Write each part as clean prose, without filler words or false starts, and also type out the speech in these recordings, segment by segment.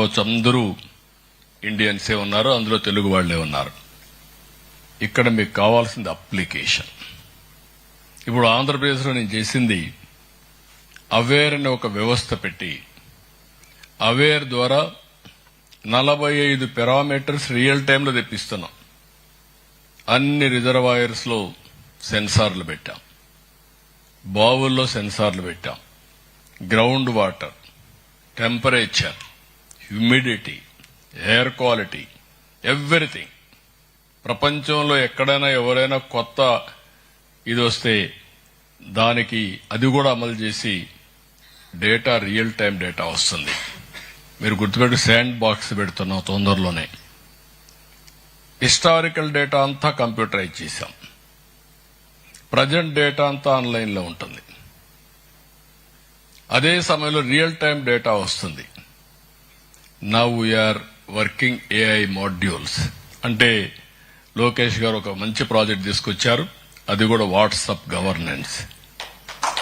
కావచ్చు, అందరూ ఇండియన్సే ఉన్నారు, అందులో తెలుగు వాళ్లే ఉన్నారు. ఇక్కడ మీకు కావాల్సింది అప్లికేషన్. ఇప్పుడు ఆంధ్రప్రదేశ్లో నేను చేసింది అవేర్ అనే ఒక వ్యవస్థ పెట్టి, అవేర్ ద్వారా 45 పారామీటర్స్ రియల్ టైంలో తెప్పిస్తున్నాం. అన్ని రిజర్వాయర్స్ లో సెన్సార్లు పెట్టాం, బావుల్లో సెన్సార్లు పెట్టాం, ground water, temperature, humidity, air quality, everything. ప్రపంచంలో ఎక్కడైనా ఎవరైనా కొత్త ఇది వస్తే దానికి అది కూడా అమలు చేసి డేటా, రియల్ టైం డేటా వస్తుంది. మీరు గుర్తుపెట్టి శాండ్ బాక్స్ పెడుతున్నాం తొందరలోనే. హిస్టారికల్ డేటా అంతా కంప్యూటరైజ్ చేశాం. ప్రజెంట్ డేటా అంతా ఆన్లైన్ లో ఉంటుంది. అదే సమయంలో రియల్ టైం డేటా వస్తుంది. Now we're working AI modules. అంటే లోకేష్ గారు ఒక మంచి ప్రాజెక్ట్ తీసుకొచ్చారు, అది కూడా వాట్సాప్ గవర్నెన్స్.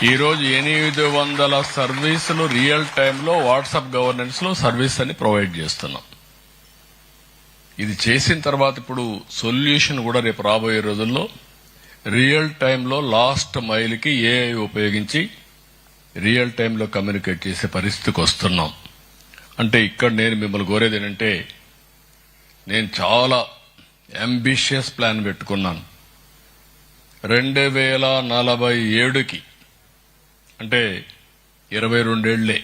ఈరోజు 800 సర్వీసులు రియల్ టైంలో వాట్సాప్ గవర్నెన్స్ లో సర్వీస్ అని ప్రొవైడ్ చేస్తున్నాం. ఇది చేసిన తర్వాత ఇప్పుడు సొల్యూషన్ కూడా రేపు రాబోయే రోజుల్లో రియల్ టైంలో లాస్ట్ మైల్ కి ఏఐ ఉపయోగించి రియల్ టైంలో కమ్యూనికేట్ చేసే పరిస్థితికి వస్తున్నాం. అంటే ఇక్కడ నేను మిమ్మల్ని కోరేది ఏంటంటే, నేను చాలా అంబిషియస్ ప్లాన్ పెట్టుకున్నాను. 2047కి అంటే 22 ఏళ్లే.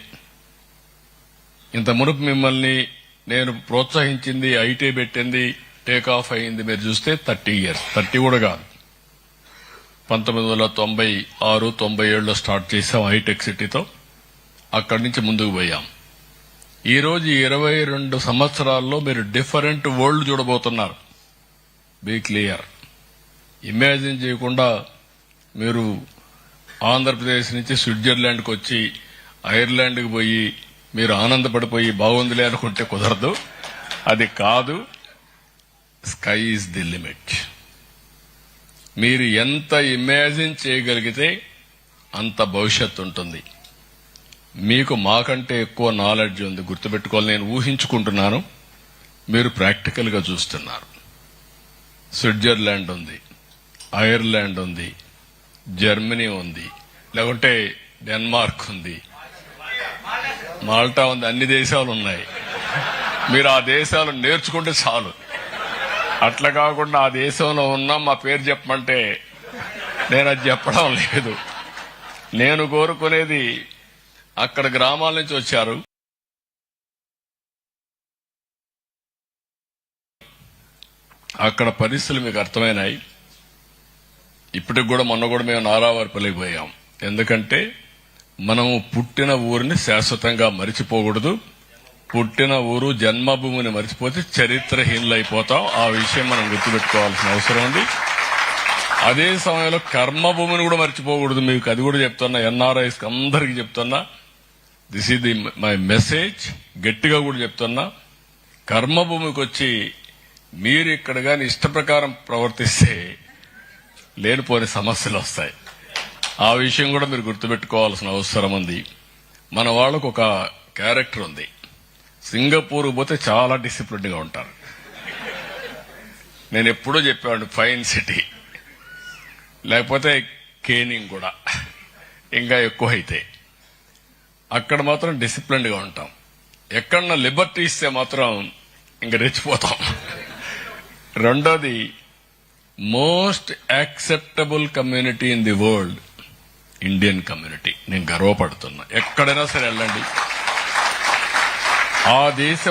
ఇంత మునుపు మిమ్మల్ని నేను ప్రోత్సహించింది, ఐటీ పెట్టింది, టేక్ ఆఫ్ అయింది మీరు చూస్తే 30 years, 30 కూడా కాదు, 1996, 97లో స్టార్ట్ చేశాం హైటెక్ సిటీతో. అక్కడి నుంచి ముందుకు పోయాం. ఈ రోజు 22 సంవత్సరాల్లో మీరు డిఫరెంట్ వరల్డ్ చూడబోతున్నారు. Be clear. ఇమాజిన్ చేయకుండా మీరు ఆంధ్రప్రదేశ్ నుంచి స్విట్జర్లాండ్కి వచ్చి ఐర్లాండ్కి పోయి మీరు ఆనందపడిపోయి బాగుందిలే అనుకుంటే కుదరదు. అది కాదు. Sky is the limit. మీరు ఎంత ఇమాజిన్ చేయగలిగితే అంత భవిష్యత్తు ఉంటుంది. మీకు మాకంటే ఎక్కువ నాలెడ్జ్ ఉంది, గుర్తుపెట్టుకోవాలి. నేను ఊహించుకుంటున్నాను, మీరు ప్రాక్టికల్ గా చూస్తున్నారు. స్విట్జర్లాండ్ ఉంది, ఐర్లాండ్ ఉంది, జర్మనీ ఉంది, లేకుంటే డెన్మార్క్ ఉంది, మాల్టా ఉంది, అన్ని దేశాలు ఉన్నాయి. మీరు ఆ దేశాలు నేర్చుకుంటే చాలు. అట్లా కాకుండా ఆ దేశంలో ఉన్నా మా పేరు చెప్పమంటే నేను అది చెప్పడం లేదు. నేను కోరుకునేది, అక్కడ గ్రామాల నుంచి వచ్చారు, అక్కడ పరిస్థితులు మీకు అర్థమైనాయి. ఇప్పటికి కూడా మొన్న కూడా మేము నారావారిపల్లికి పోయాం. ఎందుకంటే మనము పుట్టిన ఊరిని శాశ్వతంగా మరిచిపోకూడదు. పుట్టిన ఊరు జన్మభూమిని మరిచిపోతే చరిత్రహీనులైపోతాం. ఆ విషయం మనం గుర్తుపెట్టుకోవాల్సిన అవసరం ఉంది. అదే సమయంలో కర్మభూమిని కూడా మర్చిపోకూడదు. మీకు అది కూడా చెప్తున్నా, ఎన్ఆర్ఐస్ అందరికీ చెప్తున్నా, this is the my message. గట్టిగా కూడా చెప్తున్నా, కర్మభూమికి వచ్చి మీరు ఇక్కడ గాని ఇష్ట ప్రకారం ప్రవర్తిస్తే లేనిపోని సమస్యలు వస్తాయి. ఆ విషయం కూడా మీరు గుర్తుపెట్టుకోవాల్సిన అవసరం ఉంది. మన వాళ్ళకు ఒక క్యారెక్టర్ ఉంది. సింగపూర్ పోతే చాలా డిసిప్లిన్ గా ఉంటారు. నేను ఎప్పుడూ చెప్పాను, ఫైన్ సిటీ, లేకపోతే కేనింగ్ కూడా ఇంకా ఎక్కువ అయితే అక్కడ మాత్రం డిసిప్లిన్ గా ఉంటాం. ఎక్కడన్నా లిబర్టీ ఇస్తే మాత్రం ఇంకా రెచ్చిపోతాం. రెండోది, most acceptable community in the world Indian community. నేను గర్వపడుతున్నా. ఎక్కడైనా సరే వెళ్ళండి, ఆ దేశం